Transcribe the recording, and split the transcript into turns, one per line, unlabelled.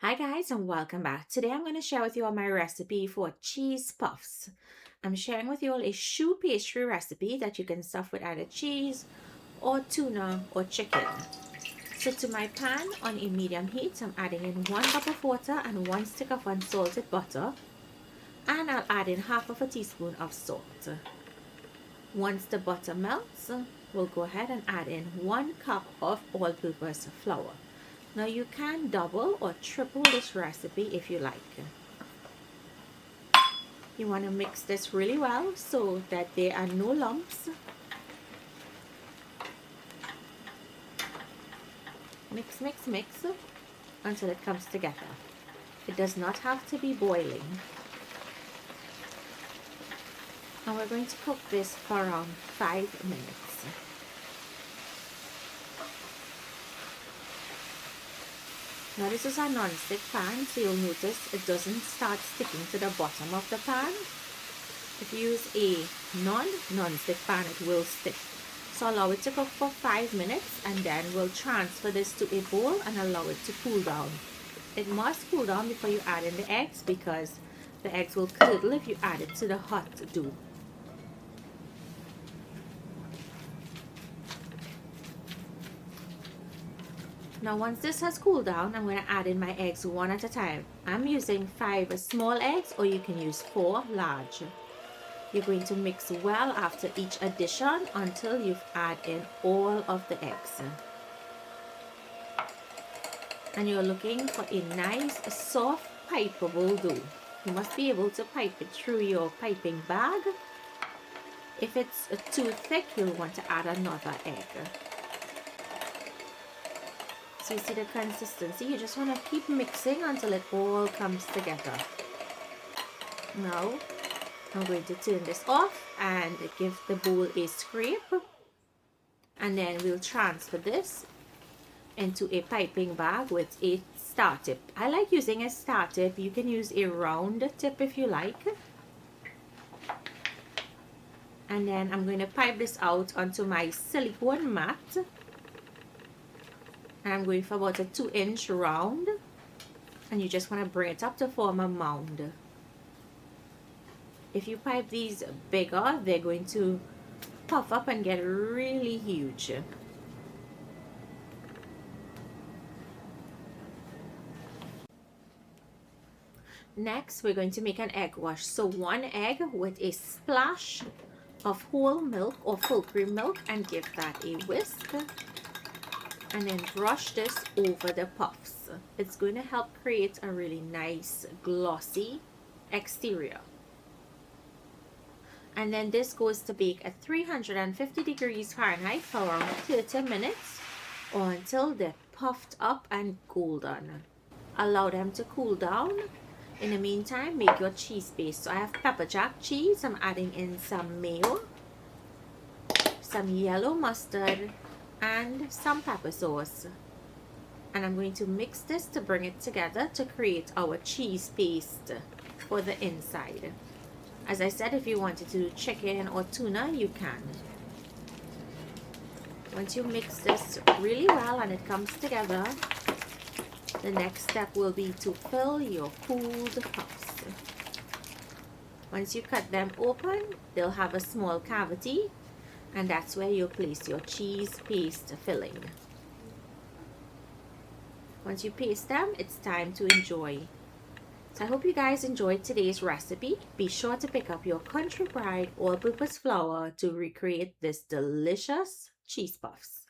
Hi guys and welcome back. Today I'm going to share with you all my recipe for cheese puffs. I'm sharing with you all a choux pastry recipe that you can stuff with either cheese or tuna or chicken. So to my pan on a medium heat, I'm adding in 1 cup of water and 1 stick of unsalted butter, and I'll add in half of a teaspoon of salt. Once the butter melts, we'll go ahead and add in 1 cup of all-purpose flour. Now you can double or triple this recipe if you like. You want to mix this really well so that there are no lumps. Mix, mix, mix until it comes together. It does not have to be boiling. And we're going to cook this for around 5 minutes. Now this is a non-stick pan, so you'll notice it doesn't start sticking to the bottom of the pan. If you use a non-stick pan, it will stick. So allow it to cook for 5 minutes, and then we'll transfer this to a bowl and allow it to cool down. It must cool down before you add in the eggs, because the eggs will curdle if you add it to the hot dough. Now once this has cooled down, I'm going to add in my eggs one at a time. I'm using 5 small eggs, or you can use 4 large. You're going to mix well after each addition until you've added in all of the eggs. And you're looking for a nice soft pipeable dough. You must be able to pipe it through your piping bag. If it's too thick, you'll want to add another egg. So you see the consistency, you just want to keep mixing until it all comes together. Now I'm going to turn this off and give the bowl a scrape, and then we'll transfer this into a piping bag with a star tip. I like using a star tip. You can use a round tip if you like. And then I'm going to pipe this out onto my silicone mat. And I'm going for about a 2-inch round, and you just want to bring it up to form a mound. If you pipe these bigger, they're going to puff up and get really huge. Next, we're going to make an egg wash. So 1 egg with a splash of whole milk or full cream milk, and give that a whisk. And then brush this over the puffs. It's going to help create a really nice glossy exterior. And then this goes to bake at 350 degrees Fahrenheit for around 30 minutes, or until they're puffed up and golden. Allow them to cool down. In the meantime, make your cheese paste. So I have pepper jack cheese. I'm adding in some mayo, some yellow mustard, and some pepper sauce, and I'm going to mix this to bring it together to create our cheese paste for the inside. As I said, if you wanted to do chicken or tuna, you can. Once you mix this really well and it comes together, the next step will be to fill your cooled puffs. Once you cut them open, they'll have a small cavity, and that's where you'll place your cheese paste filling. Once you paste them, it's time to enjoy. So I hope you guys enjoyed today's recipe. Be sure to pick up your Country Pride all-purpose flour to recreate this delicious cheese puffs.